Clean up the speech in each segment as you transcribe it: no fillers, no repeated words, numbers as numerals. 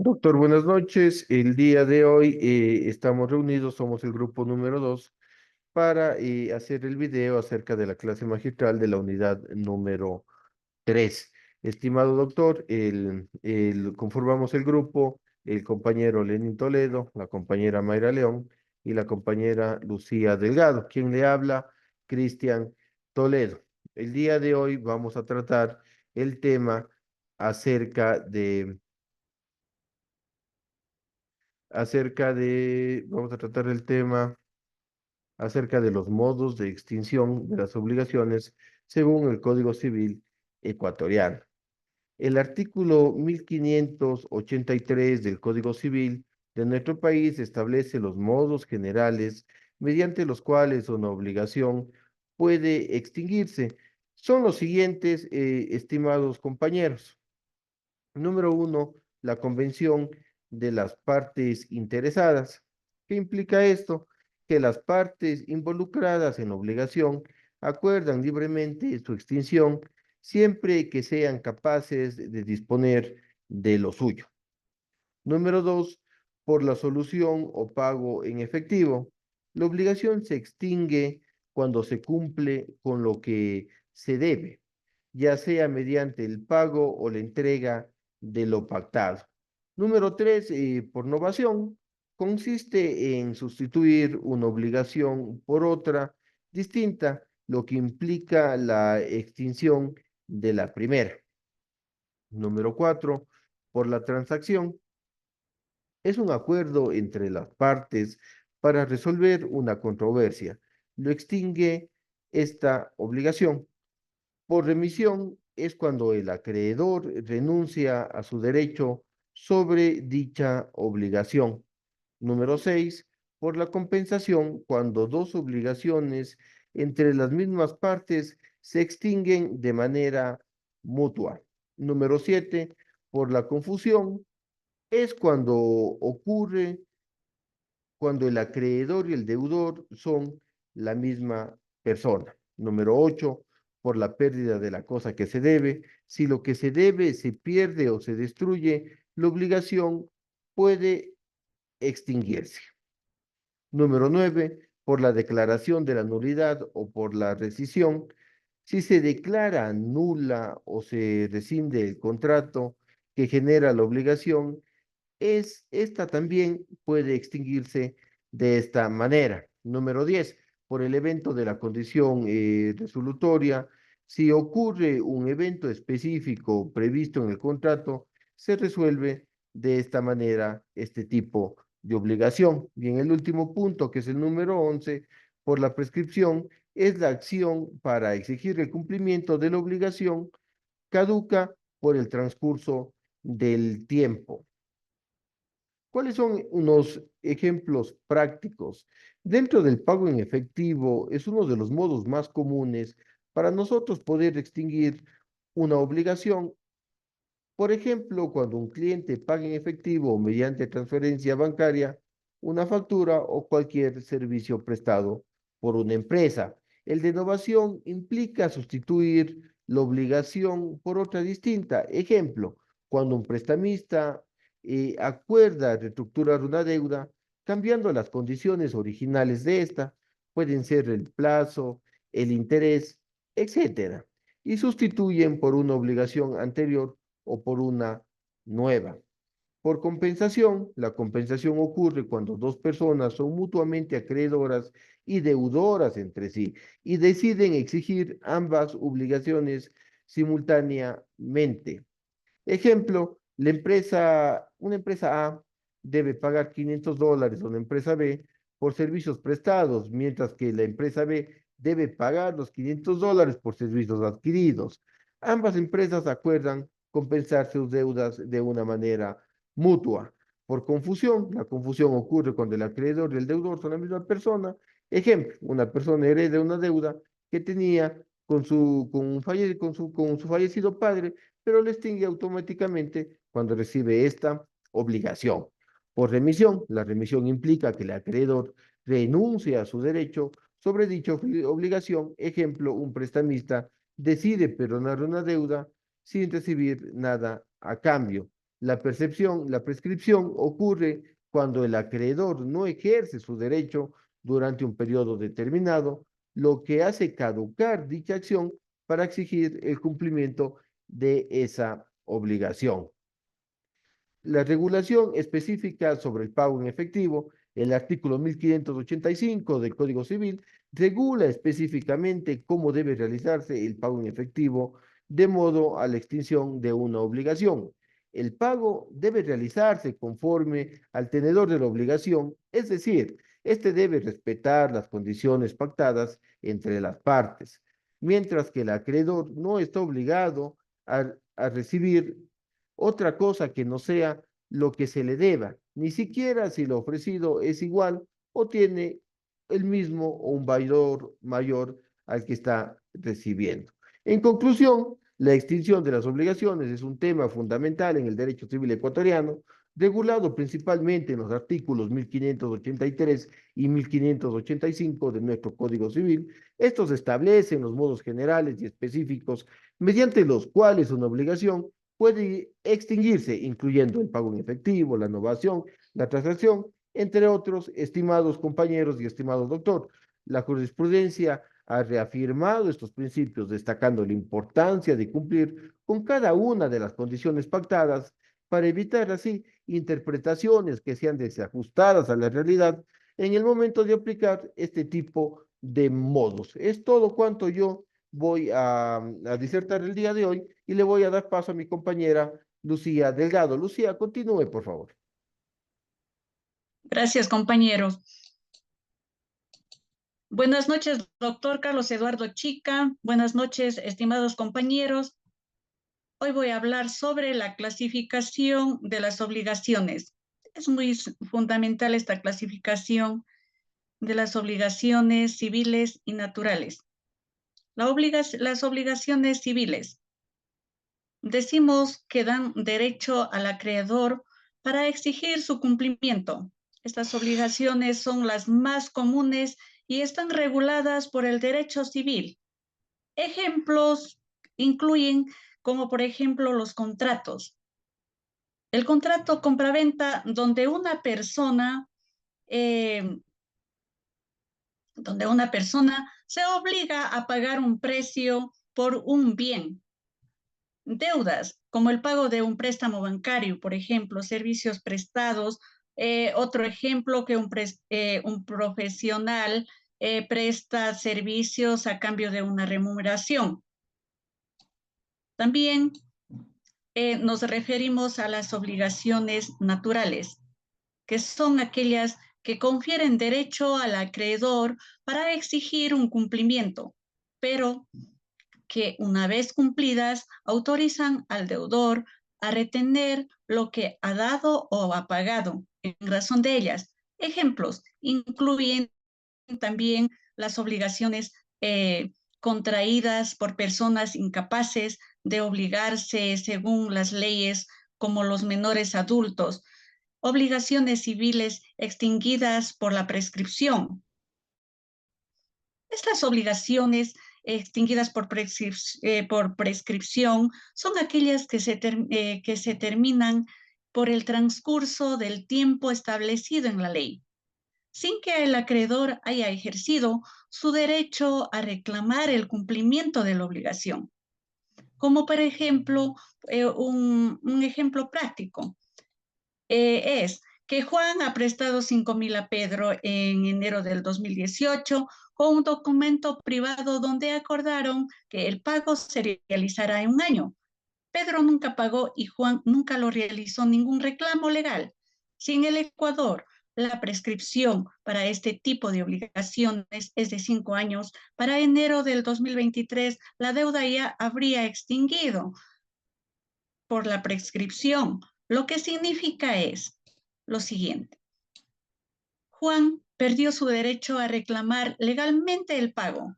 Doctor, buenas noches. El día de hoy estamos reunidos, somos el grupo número 2 para hacer el video acerca de la clase magistral de la unidad número 3. Estimado doctor, conformamos el grupo el compañero Lenín Toledo, la compañera Mayra León y la compañera Lucía Delgado. Quien le habla, Cristian Toledo. El día de hoy vamos a tratar el tema acerca vamos a tratar el tema acerca de los modos de extinción de las obligaciones según el Código Civil ecuatoriano. El artículo 1583 del Código Civil de nuestro país establece los modos generales mediante los cuales una obligación puede extinguirse. Son los siguientes, estimados compañeros. Número uno, la convención de las partes interesadas. ¿Qué implica esto? Que las partes involucradas en la obligación acuerdan libremente su extinción siempre que sean capaces de disponer de lo suyo. Número dos, por la solución o pago en efectivo. La obligación se extingue cuando se cumple con lo que se debe, ya sea mediante el pago o la entrega de lo pactado. Número tres, por novación, consiste en sustituir una obligación por otra distinta, lo que implica la extinción de la primera. Número cuatro, por la transacción. Es un acuerdo entre las partes para resolver una controversia. Lo extingue esta obligación. Por remisión es cuando el acreedor renuncia a su derecho sobre dicha obligación. Número 6. Por la compensación, cuando dos obligaciones entre las mismas partes se extinguen de manera mutua. Número 7. Por la confusión, es cuando el acreedor y el deudor son la misma persona. Número 8, por la pérdida de la cosa que se debe. Si lo que se debe se pierde o se destruye, la obligación puede extinguirse. Número 9, por la declaración de la nulidad o por la rescisión. Si se declara nula o se rescinde el contrato que genera la obligación, esta también puede extinguirse de esta manera. Número 10, por el evento de la condición resolutoria. Si ocurre un evento específico previsto en el contrato, se resuelve de esta manera este tipo de obligación. Y en el último punto, que es el número 11, por la prescripción, es la acción para exigir el cumplimiento de la obligación caduca por el transcurso del tiempo. ¿Cuáles son unos ejemplos prácticos? Dentro del pago en efectivo es uno de los modos más comunes para nosotros poder extinguir una obligación. Por ejemplo, cuando un cliente paga en efectivo o mediante transferencia bancaria una factura o cualquier servicio prestado por una empresa. El de innovación implica sustituir la obligación por otra distinta. Ejemplo, cuando un prestamista acuerda reestructurar una deuda, cambiando las condiciones originales de esta, pueden ser el plazo, el interés, etcétera, y sustituyen por una obligación anterior o por una nueva. Por compensación, la compensación ocurre cuando dos personas son mutuamente acreedoras y deudoras entre sí y deciden exigir ambas obligaciones simultáneamente. Ejemplo, una empresa A debe pagar $500 a una empresa B por servicios prestados, mientras que la empresa B debe pagar los $500 por servicios adquiridos. Ambas empresas acuerdan compensar sus deudas de una manera mutua. Por confusión, la confusión ocurre cuando el acreedor y el deudor son la misma persona. Ejemplo, una persona hereda una deuda que tenía con su fallecido padre, pero le extingue automáticamente cuando recibe esta obligación. Por remisión, la remisión implica que el acreedor renuncia a su derecho sobre dicha obligación. Ejemplo, un prestamista decide perdonar una deuda sin recibir nada a cambio. La prescripción ocurre cuando el acreedor no ejerce su derecho durante un periodo determinado, lo que hace caducar dicha acción para exigir el cumplimiento de esa obligación. La regulación específica sobre el pago en efectivo, el artículo 1585 del Código Civil, regula específicamente cómo debe realizarse el pago en efectivo de modo a la extinción de una obligación. El pago debe realizarse conforme al tenedor de la obligación, es decir, este debe respetar las condiciones pactadas entre las partes, mientras que el acreedor no está obligado a recibir otra cosa que no sea lo que se le deba, ni siquiera si lo ofrecido es igual o tiene el mismo o un valor mayor al que está recibiendo. En conclusión, la extinción de las obligaciones es un tema fundamental en el derecho civil ecuatoriano, regulado principalmente en los artículos 1583 y 1585 de nuestro Código Civil. Estos establecen los modos generales y específicos mediante los cuales una obligación puede extinguirse, incluyendo el pago en efectivo, la innovación, la transacción, entre otros, estimados compañeros y estimado doctor. La jurisprudencia ha reafirmado estos principios, destacando la importancia de cumplir con cada una de las condiciones pactadas para evitar así interpretaciones que sean desajustadas a la realidad en el momento de aplicar este tipo de modos. Es todo cuanto yo voy a disertar el día de hoy y le voy a dar paso a mi compañera Lucía Delgado. Lucía, continúe, por favor. Gracias, compañeros. Buenas noches, doctor Carlos Eduardo Chica. Buenas noches, estimados compañeros. Hoy voy a hablar sobre la clasificación de las obligaciones. Es muy fundamental esta clasificación de las obligaciones civiles y naturales. Las obligaciones civiles. Decimos que dan derecho al acreedor para exigir su cumplimiento. Estas obligaciones son las más comunes y están reguladas por el derecho civil. Ejemplos incluyen como por ejemplo los contratos. El contrato compraventa eh, donde una persona se obliga a pagar un precio por un bien. Deudas, como el pago de un préstamo bancario, por ejemplo, servicios prestados. Otro ejemplo, que un profesional presta servicios a cambio de una remuneración. También nos referimos a las obligaciones naturales, que son aquellas que confieren derecho al acreedor para exigir un cumplimiento, pero que una vez cumplidas autorizan al deudor a retener lo que ha dado o ha pagado en razón de ellas. Ejemplos incluyen también las obligaciones contraídas por personas incapaces de obligarse según las leyes, como los menores adultos, obligaciones civiles extinguidas por la prescripción. Estas obligaciones extinguidas por prescripción son aquellas que se terminan por el transcurso del tiempo establecido en la ley, sin que el acreedor haya ejercido su derecho a reclamar el cumplimiento de la obligación. Como por ejemplo, un ejemplo práctico es que Juan ha prestado 5,000 a Pedro en enero del 2018 con un documento privado donde acordaron que el pago se realizará en un año. Pedro nunca pagó y Juan nunca lo realizó ningún reclamo legal. Si en el Ecuador la prescripción para este tipo de obligaciones es de 5 años, para enero del 2023 la deuda ya habría extinguido por la prescripción, lo que significa es lo siguiente. Juan perdió su derecho a reclamar legalmente el pago.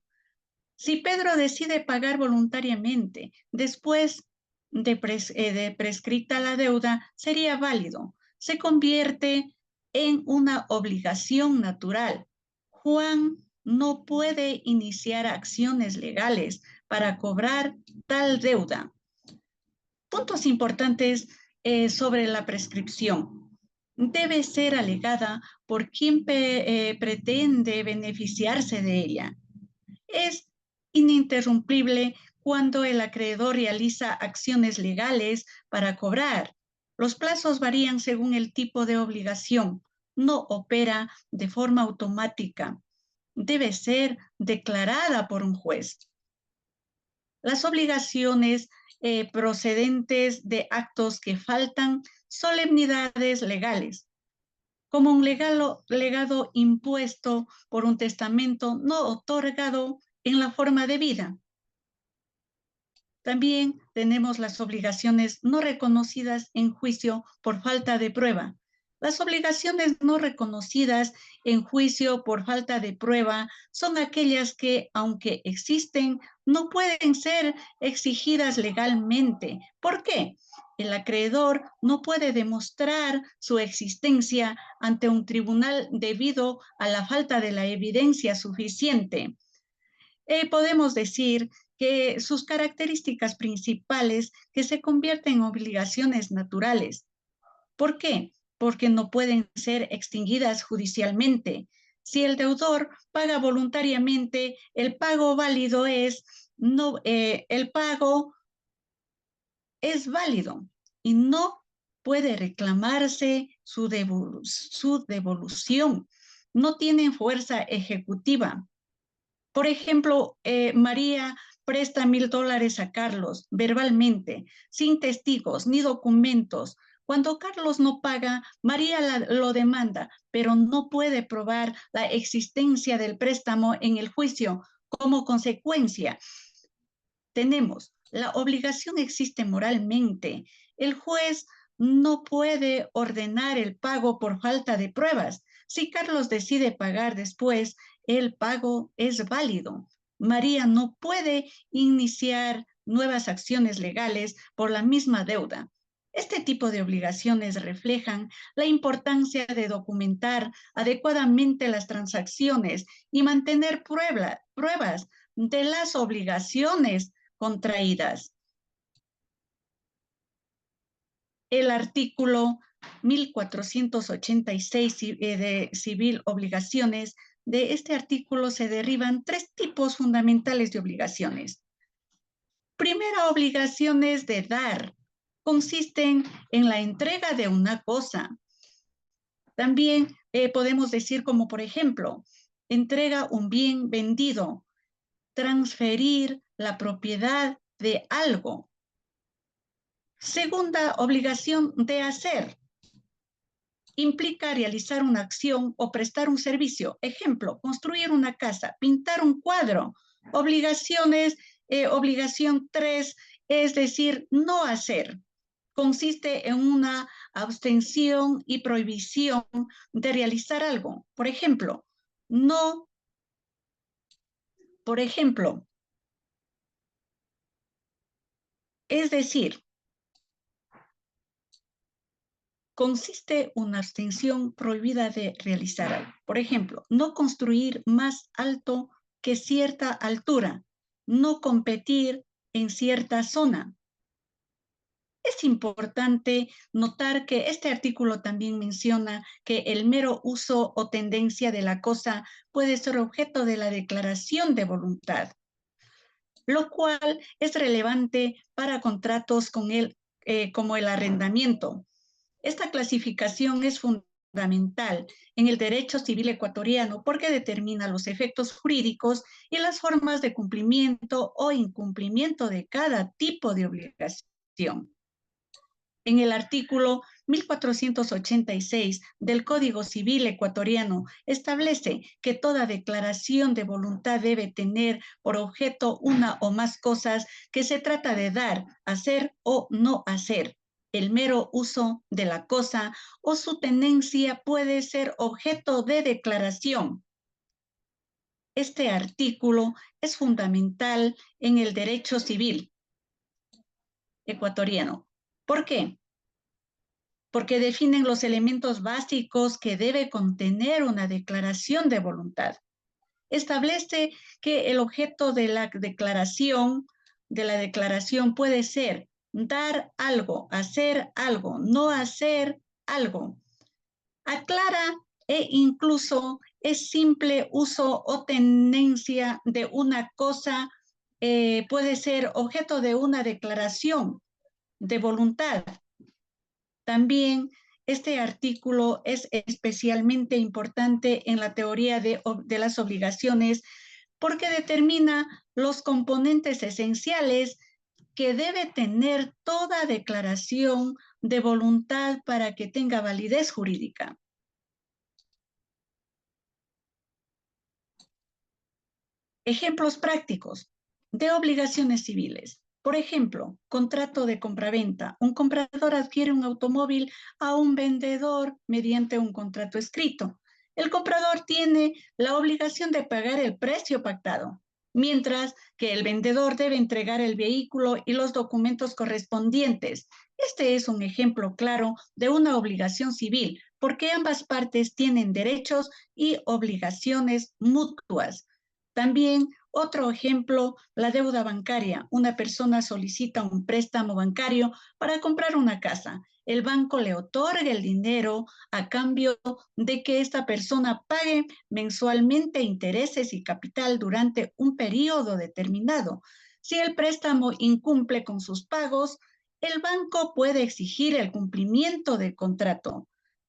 Si Pedro decide pagar voluntariamente después de prescrita la deuda, sería válido. Se convierte en una obligación natural. Juan no puede iniciar acciones legales para cobrar tal deuda. Puntos importantes sobre la prescripción. Debe ser alegada por quien pretende beneficiarse de ella. Es ininterrumpible cuando el acreedor realiza acciones legales para cobrar. Los plazos varían según el tipo de obligación. No opera de forma automática. Debe ser declarada por un juez. Las obligaciones procedentes de actos que faltan solemnidades legales, como un legado impuesto por un testamento no otorgado en la forma debida. También tenemos las obligaciones no reconocidas en juicio por falta de prueba. Las obligaciones no reconocidas en juicio por falta de prueba son aquellas que, aunque existen, no pueden ser exigidas legalmente. ¿Por qué? El acreedor no puede demostrar su existencia ante un tribunal debido a la falta de la evidencia suficiente. Podemos decir que sus características principales que se convierten en obligaciones naturales. ¿Por qué? Porque no pueden ser extinguidas judicialmente. Si el deudor paga voluntariamente, el pago válido es no, el pago es válido y no puede reclamarse su devolución. No tienen fuerza ejecutiva. Por ejemplo, María presta $1,000 a Carlos verbalmente, sin testigos ni documentos. Cuando Carlos no paga, María lo demanda, pero no puede probar la existencia del préstamo en el juicio. Como consecuencia, tenemos la obligación existe moralmente. El juez no puede ordenar el pago por falta de pruebas. Si Carlos decide pagar después, el pago es válido. María no puede iniciar nuevas acciones legales por la misma deuda. Este tipo de obligaciones reflejan la importancia de documentar adecuadamente las transacciones y mantener pruebas de las obligaciones contraídas. El artículo 1486 de Civil Obligaciones, de este artículo se derivan 3 tipos fundamentales de obligaciones. Primera, obligaciones de dar. Consisten en la entrega de una cosa. También podemos decir como, por ejemplo, entrega un bien vendido, transferir la propiedad de algo. Segunda, obligación de hacer. Implica realizar una acción o prestar un servicio. Ejemplo, construir una casa, pintar un cuadro. Obligación 3, es decir, no hacer. Consiste en una abstención y prohibición de realizar algo. Por ejemplo, es decir, consiste una abstención prohibida de realizar algo. Por ejemplo, no construir más alto que cierta altura, no competir en cierta zona. Es importante notar que este artículo también menciona que el mero uso o tendencia de la cosa puede ser objeto de la declaración de voluntad, lo cual es relevante para contratos con como el arrendamiento. Esta clasificación es fundamental en el derecho civil ecuatoriano porque determina los efectos jurídicos y las formas de cumplimiento o incumplimiento de cada tipo de obligación. En el artículo 1486 del Código Civil ecuatoriano establece que toda declaración de voluntad debe tener por objeto una o más cosas que se trata de dar, hacer o no hacer. El mero uso de la cosa o su tenencia puede ser objeto de declaración. Este artículo es fundamental en el derecho civil ecuatoriano. ¿Por qué? Porque definen los elementos básicos que debe contener una declaración de voluntad. Establece que el objeto de la declaración puede ser dar algo, hacer algo, no hacer algo. Aclara e incluso es simple uso o tenencia de una cosa, puede ser objeto de una declaración de voluntad. También este artículo es especialmente importante en la teoría de las obligaciones porque determina los componentes esenciales que debe tener toda declaración de voluntad para que tenga validez jurídica. Ejemplos prácticos de obligaciones civiles. Por ejemplo, contrato de compraventa. Un comprador adquiere un automóvil a un vendedor mediante un contrato escrito. El comprador tiene la obligación de pagar el precio pactado, mientras que el vendedor debe entregar el vehículo y los documentos correspondientes. Este es un ejemplo claro de una obligación civil, porque ambas partes tienen derechos y obligaciones mutuas. También otro ejemplo, la deuda bancaria. Una persona solicita un préstamo bancario para comprar una casa. El banco le otorga el dinero a cambio de que esta persona pague mensualmente intereses y capital durante un periodo determinado. Si el préstamo incumple con sus pagos, el banco puede exigir el cumplimiento del contrato.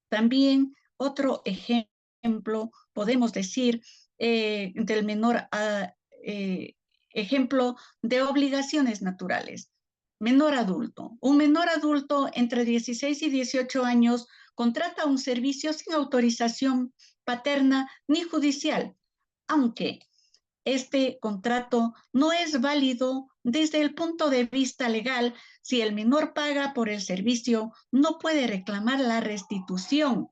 También otro ejemplo, podemos decir, del menor ejemplo de obligaciones naturales. Menor adulto. Un menor adulto entre 16 y 18 años contrata un servicio sin autorización paterna ni judicial, aunque este contrato no es válido desde el punto de vista legal. Si el menor paga por el servicio, no puede reclamar la restitución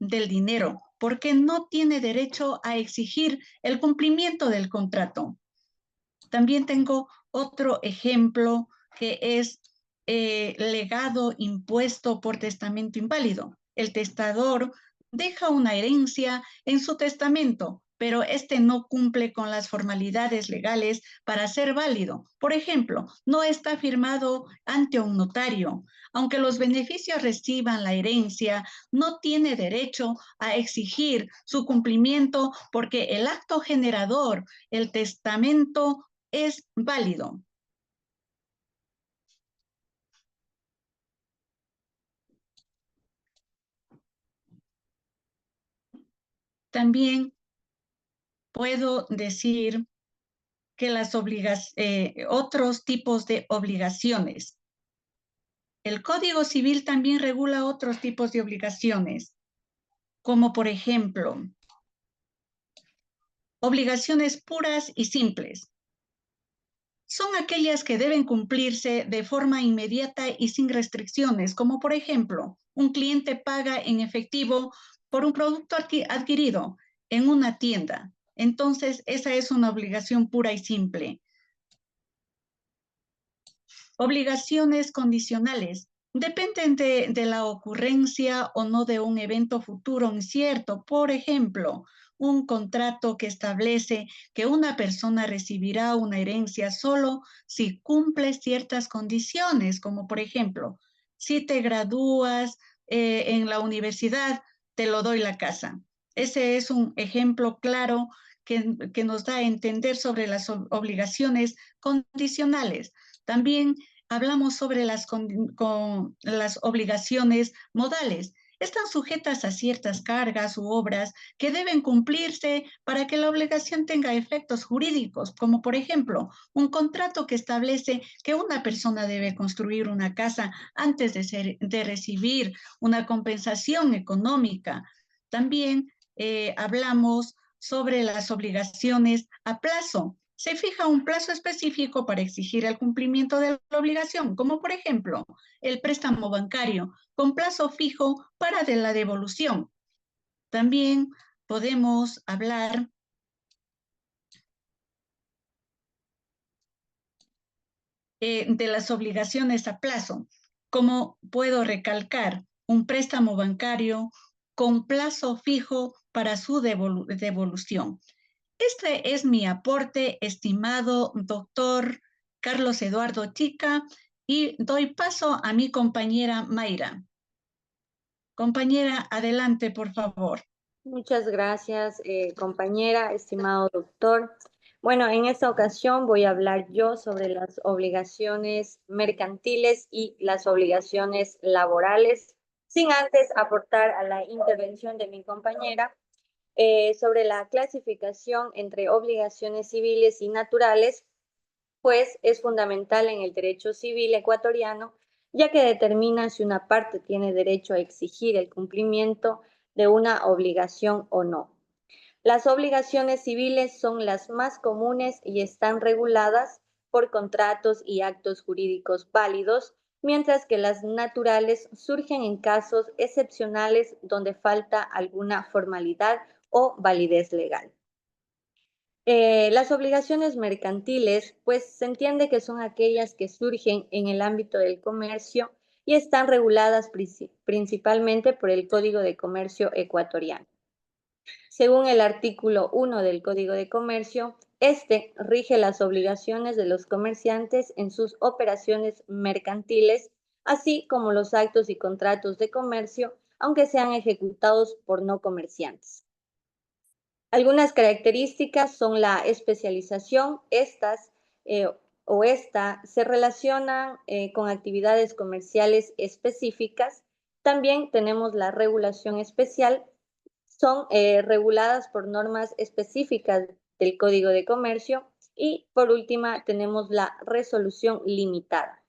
del dinero porque no tiene derecho a exigir el cumplimiento del contrato. También tengo otro ejemplo que es legado impuesto por testamento inválido. El testador deja una herencia en su testamento, pero este no cumple con las formalidades legales para ser válido. Por ejemplo, no está firmado ante un notario. Aunque los beneficios reciban la herencia, no tiene derecho a exigir su cumplimiento porque el acto generador, el testamento, es válido. También puedo decir que otros tipos de obligaciones. El Código Civil también regula otros tipos de obligaciones, como por ejemplo, obligaciones puras y simples. Son aquellas que deben cumplirse de forma inmediata y sin restricciones, como por ejemplo, un cliente paga en efectivo por un producto adquirido en una tienda. Entonces, esa es una obligación pura y simple. Obligaciones condicionales. Dependen de la ocurrencia o no de un evento futuro incierto. Por ejemplo, un contrato que establece que una persona recibirá una herencia solo si cumple ciertas condiciones, como por ejemplo, si te gradúas en la universidad, te lo doy la casa. Ese es un ejemplo claro que nos da a entender sobre las obligaciones condicionales. También hablamos sobre las obligaciones modales. Están sujetas a ciertas cargas u obras que deben cumplirse para que la obligación tenga efectos jurídicos, como por ejemplo un contrato que establece que una persona debe construir una casa antes de recibir una compensación económica. También hablamos sobre las obligaciones a plazo. Se fija un plazo específico para exigir el cumplimiento de la obligación, como por ejemplo el préstamo bancario, con plazo fijo para de la devolución. También podemos hablar de las obligaciones a plazo, como puedo recalcar un préstamo bancario con plazo fijo para su devolución. Este es mi aporte, estimado doctor Carlos Eduardo Chica. Y doy paso a mi compañera Mayra. Compañera, adelante, por favor. Muchas gracias, compañera, estimado doctor. Bueno, en esta ocasión voy a hablar yo sobre las obligaciones mercantiles y las obligaciones laborales, sin antes aportar a la intervención de mi compañera sobre la clasificación entre obligaciones civiles y naturales, pues es fundamental en el derecho civil ecuatoriano, ya que determina si una parte tiene derecho a exigir el cumplimiento de una obligación o no. Las obligaciones civiles son las más comunes y están reguladas por contratos y actos jurídicos válidos, mientras que las naturales surgen en casos excepcionales donde falta alguna formalidad o validez legal. Las obligaciones mercantiles, pues se entiende que son aquellas que surgen en el ámbito del comercio y están reguladas principalmente por el Código de Comercio ecuatoriano. Según el artículo 1 del Código de Comercio, este rige las obligaciones de los comerciantes en sus operaciones mercantiles, así como los actos y contratos de comercio, aunque sean ejecutados por no comerciantes. Algunas características son la especialización. Estas esta se relacionan con actividades comerciales específicas. También tenemos la regulación especial. Son reguladas por normas específicas del Código de Comercio. Y por última tenemos la resolución limitada.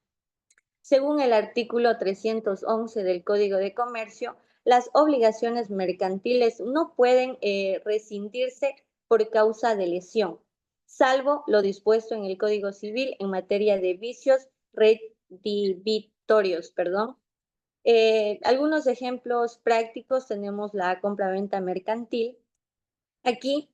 Según el artículo 311 del Código de Comercio, las obligaciones mercantiles no pueden rescindirse por causa de lesión, salvo lo dispuesto en el Código Civil en materia de vicios redivitorios. Algunos ejemplos prácticos tenemos la compraventa mercantil. Aquí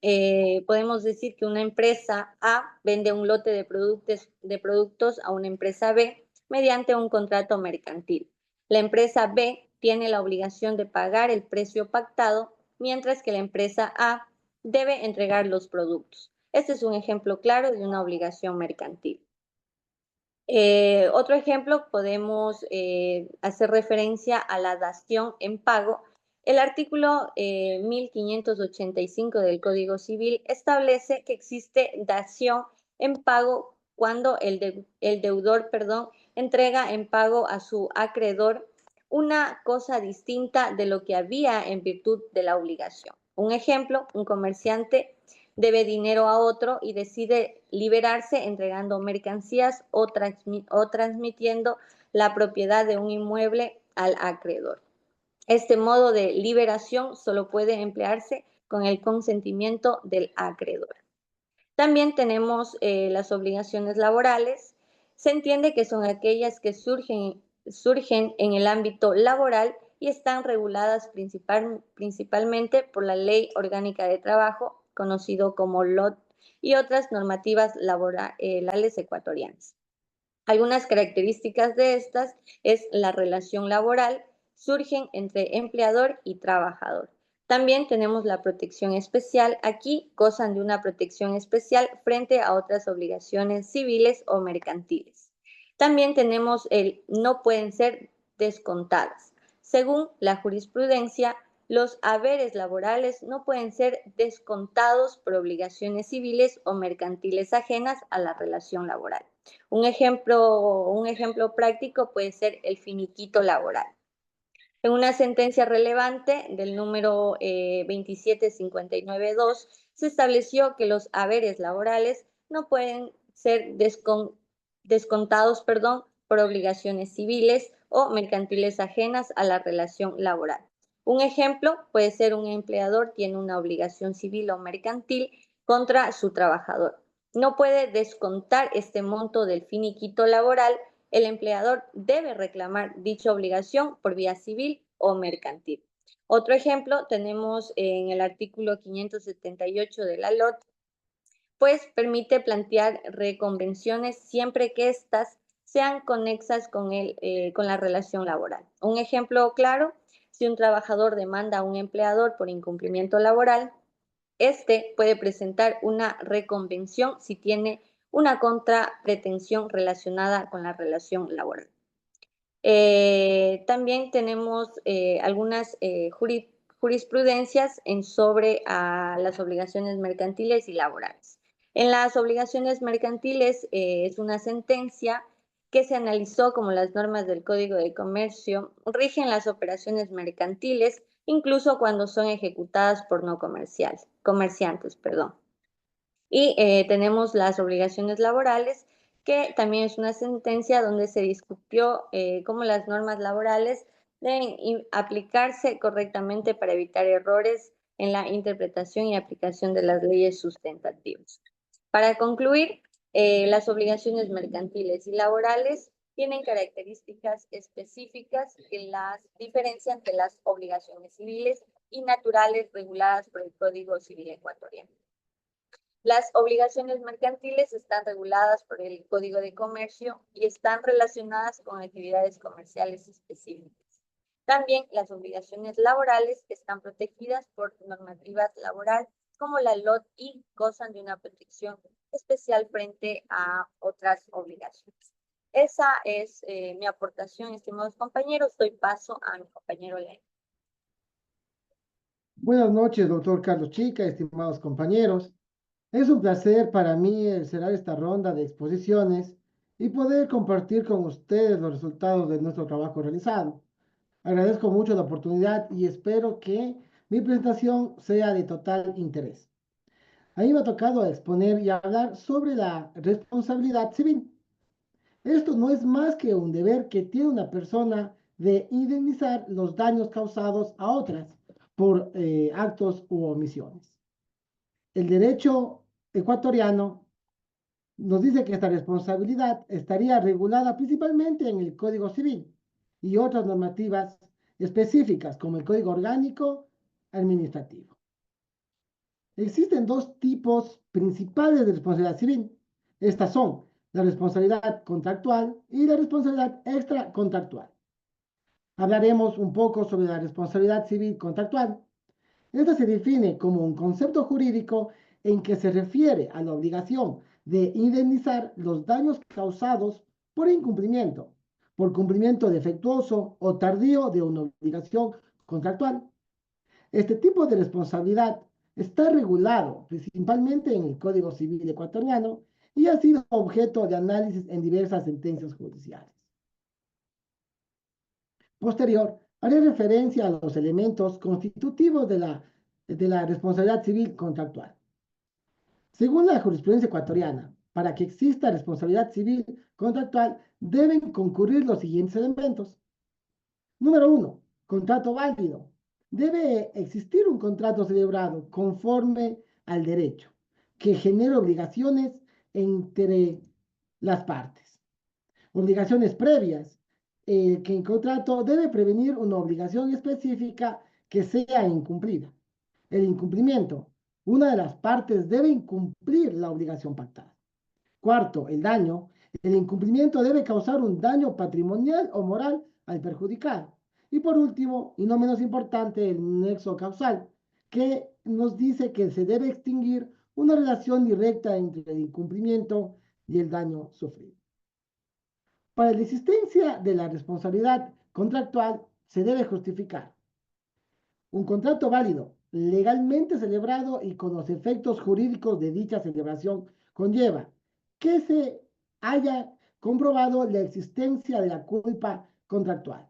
podemos decir que una empresa A vende un lote de productos a una empresa B mediante un contrato mercantil. La empresa B tiene la obligación de pagar el precio pactado, mientras que la empresa A debe entregar los productos. Este es un ejemplo claro de una obligación mercantil. Otro ejemplo, podemos hacer referencia a la dación en pago. El artículo 1585 del Código Civil establece que existe dación en pago cuando el deudor, entrega en pago a su acreedor una cosa distinta de lo que había en virtud de la obligación. Un ejemplo, un comerciante debe dinero a otro y decide liberarse entregando mercancías o transmitiendo la propiedad de un inmueble al acreedor. Este modo de liberación solo puede emplearse con el consentimiento del acreedor. También tenemos las obligaciones laborales. Se entiende que son aquellas que surgen en el ámbito laboral y están reguladas principalmente por la Ley Orgánica de Trabajo, conocido como LOT, y otras normativas laborales ecuatorianas. Algunas características de estas es la relación laboral, surgen entre empleador y trabajador. También tenemos la protección especial. Aquí gozan de una protección especial frente a otras obligaciones civiles o mercantiles. También tenemos el no pueden ser descontadas. Según la jurisprudencia, los haberes laborales no pueden ser descontados por obligaciones civiles o mercantiles ajenas a la relación laboral. Un ejemplo práctico puede ser el finiquito laboral. En una sentencia relevante del número 27592 se estableció que los haberes laborales no pueden ser descontados por obligaciones civiles o mercantiles ajenas a la relación laboral. Un ejemplo puede ser un empleador tiene una obligación civil o mercantil contra su trabajador. No puede descontar este monto del finiquito laboral. El empleador debe reclamar dicha obligación por vía civil o mercantil. Otro ejemplo tenemos en el artículo 578 de la LOT, pues permite plantear reconvenciones siempre que éstas sean conexas con la relación laboral. Un ejemplo claro, si un trabajador demanda a un empleador por incumplimiento laboral, este puede presentar una reconvención si tiene una contrapretensión relacionada con la relación laboral. También tenemos algunas jurisprudencias sobre las obligaciones mercantiles y laborales. En las obligaciones mercantiles es una sentencia que se analizó como las normas del Código de Comercio rigen las operaciones mercantiles, incluso cuando son ejecutadas por no comerciantes. Y tenemos las obligaciones laborales, que también es una sentencia donde se discutió cómo las normas laborales deben aplicarse correctamente para evitar errores en la interpretación y aplicación de las leyes sustentativas. Para concluir, las obligaciones mercantiles y laborales tienen características específicas que las diferencian de las obligaciones civiles y naturales reguladas por el Código Civil ecuatoriano. Las obligaciones mercantiles están reguladas por el Código de Comercio y están relacionadas con actividades comerciales específicas. También las obligaciones laborales están protegidas por normativa laboral como la LOT y gozan de una protección especial frente a otras obligaciones. Esa es mi aportación, estimados compañeros. Doy paso a mi compañero Lenin. Buenas noches, doctor Carlos Chica, estimados compañeros. Es un placer para mí cerrar esta ronda de exposiciones y poder compartir con ustedes los resultados de nuestro trabajo realizado. Agradezco mucho la oportunidad y espero que mi presentación sea de total interés. A mí me ha tocado exponer y hablar sobre la responsabilidad civil. Esto no es más que un deber que tiene una persona de indemnizar los daños causados a otras por actos u omisiones. El derecho ecuatoriano nos dice que esta responsabilidad estaría regulada principalmente en el Código Civil y otras normativas específicas como el Código Orgánico Administrativo. Existen dos tipos principales de responsabilidad civil. Estas son la responsabilidad contractual y la responsabilidad extracontractual. Hablaremos un poco sobre la responsabilidad civil contractual. Esta se define como un concepto jurídico en que se refiere a la obligación de indemnizar los daños causados por incumplimiento, por cumplimiento defectuoso o tardío de una obligación contractual. Este tipo de responsabilidad está regulado principalmente en el Código Civil ecuatoriano y ha sido objeto de análisis en diversas sentencias judiciales. Posterior, haré referencia a los elementos constitutivos de la responsabilidad civil contractual. Según la jurisprudencia ecuatoriana, para que exista responsabilidad civil contractual deben concurrir los siguientes elementos. Número 1. Contrato válido. Debe existir un contrato celebrado conforme al derecho, que genere obligaciones entre las partes. Obligaciones previas. Que el contrato debe prevenir una obligación específica que sea incumplida. El incumplimiento. Una de las partes debe incumplir la obligación pactada. Cuarto, el daño. El incumplimiento debe causar un daño patrimonial o moral al perjudicado. Y por último, y no menos importante, el nexo causal, que nos dice que se debe extinguir una relación directa entre el incumplimiento y el daño sufrido. Para la existencia de la responsabilidad contractual se debe justificar un contrato válido, legalmente celebrado y con los efectos jurídicos de dicha celebración conlleva que se haya comprobado la existencia de la culpa contractual,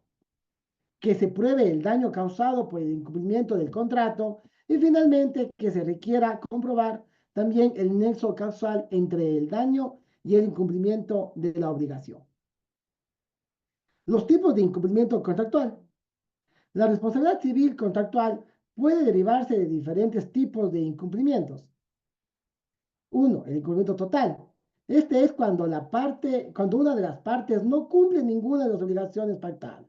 que se pruebe el daño causado por el incumplimiento del contrato y finalmente que se requiera comprobar también el nexo causal entre el daño y el incumplimiento de la obligación. Los tipos de incumplimiento contractual. La responsabilidad civil contractual puede derivarse de diferentes tipos de incumplimientos. 1. El incumplimiento total. Este es cuando una de las partes no cumple ninguna de las obligaciones pactadas.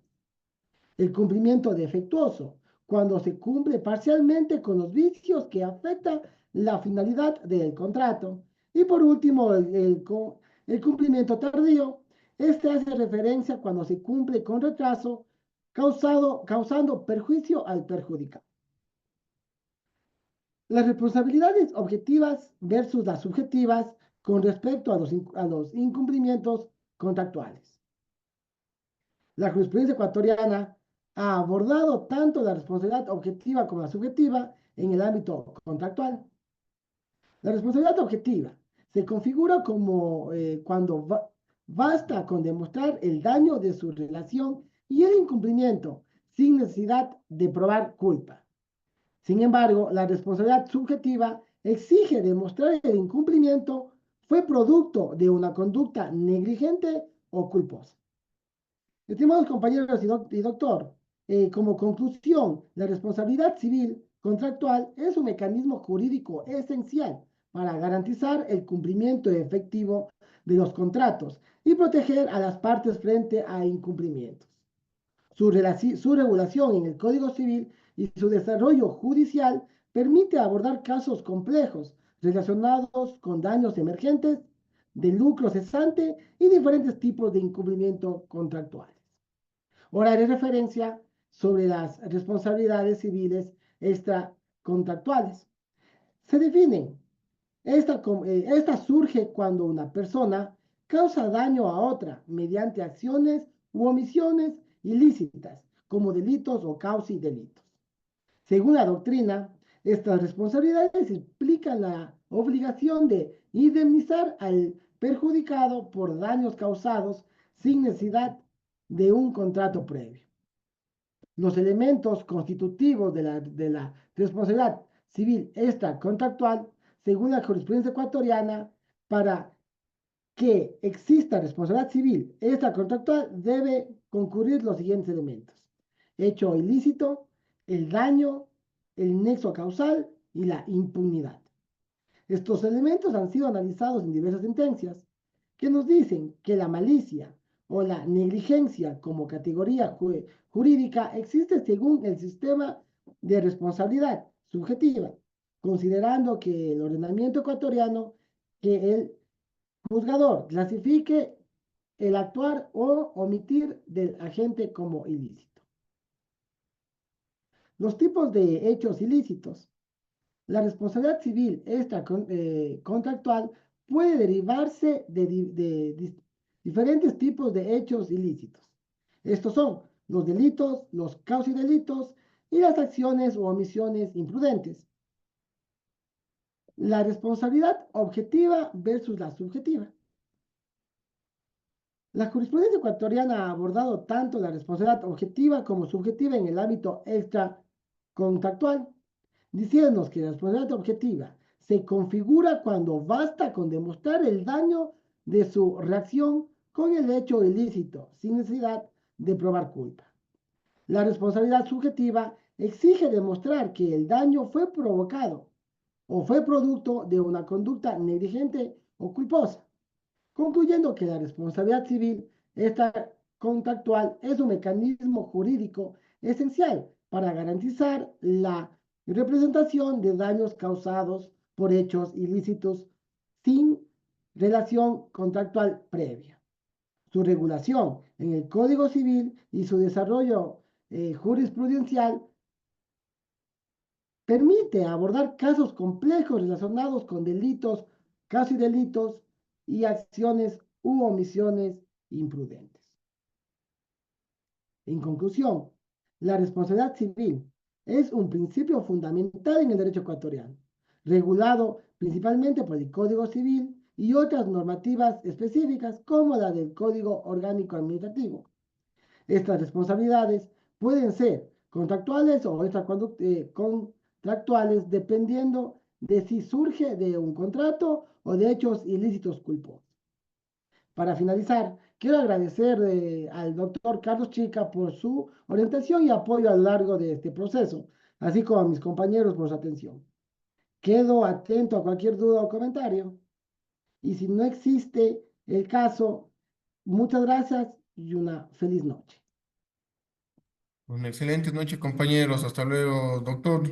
El cumplimiento defectuoso, cuando se cumple parcialmente con los vicios que afectan la finalidad del contrato. Y por último, el cumplimiento tardío. Este hace referencia cuando se cumple con retraso, causando perjuicio al perjudicado. Las responsabilidades objetivas versus las subjetivas con respecto a los incumplimientos contractuales. La jurisprudencia ecuatoriana ha abordado tanto la responsabilidad objetiva como la subjetiva en el ámbito contractual. La responsabilidad objetiva se configura como cuando basta con demostrar el daño de su relación y el incumplimiento sin necesidad de probar culpa. Sin embargo, la responsabilidad subjetiva exige demostrar el incumplimiento fue producto de una conducta negligente o culposa. Estimados compañeros y doctor, como conclusión, la responsabilidad civil contractual es un mecanismo jurídico esencial para garantizar el cumplimiento efectivo de los contratos y proteger a las partes frente a incumplimientos. Su regulación en el Código Civil y su desarrollo judicial permite abordar casos complejos relacionados con daños emergentes, de lucro cesante y diferentes tipos de incumplimiento contractuales. Ahora haré referencia sobre las responsabilidades civiles extracontractuales. Se definen. Esta surge cuando una persona causa daño a otra mediante acciones u omisiones ilícitas, como delitos o causa delitos. Según la doctrina, estas responsabilidades implican la obligación de indemnizar al perjudicado por daños causados sin necesidad de un contrato previo. Los elementos constitutivos de la responsabilidad civil extracontractual, según la jurisprudencia ecuatoriana, para que exista responsabilidad civil extracontractual debe concurrir los siguientes elementos: hecho ilícito, el daño, el nexo causal y la impunidad. Estos elementos han sido analizados en diversas sentencias que nos dicen que la malicia o la negligencia como categoría jurídica existe según el sistema de responsabilidad subjetiva, considerando que el ordenamiento ecuatoriano, que el juzgador clasifique el actuar o omitir del agente como ilícito. Los tipos de hechos ilícitos. La responsabilidad civil extracontractual puede derivarse de diferentes tipos de hechos ilícitos. Estos son los delitos, los causidelitos y las acciones o omisiones imprudentes. La responsabilidad objetiva versus la subjetiva. La jurisprudencia ecuatoriana ha abordado tanto la responsabilidad objetiva como subjetiva en el ámbito extracontractual, diciéndonos que la responsabilidad objetiva se configura cuando basta con demostrar el daño de su reacción con el hecho ilícito, sin necesidad de probar culpa. La responsabilidad subjetiva exige demostrar que el daño fue provocado o fue producto de una conducta negligente o culposa, concluyendo que la responsabilidad civil extracontractual es un mecanismo jurídico esencial para garantizar la representación de daños causados por hechos ilícitos sin relación contractual previa. Su regulación en el Código Civil y su desarrollo jurisprudencial permite abordar casos complejos relacionados con delitos, casi delitos y acciones u omisiones imprudentes. En conclusión, la responsabilidad civil es un principio fundamental en el derecho ecuatoriano, regulado principalmente por el Código Civil y otras normativas específicas como la del Código Orgánico Administrativo. Estas responsabilidades pueden ser contractuales o extracontractuales dependiendo de si surge de un contrato o de hechos ilícitos culposos. Para finalizar, quiero agradecer al doctor Carlos Chica por su orientación y apoyo a lo largo de este proceso, así como a mis compañeros por su atención. Quedo atento a cualquier duda o comentario. Y si no existe el caso, muchas gracias y una feliz noche. Una excelente noche, compañeros. Hasta luego, doctor.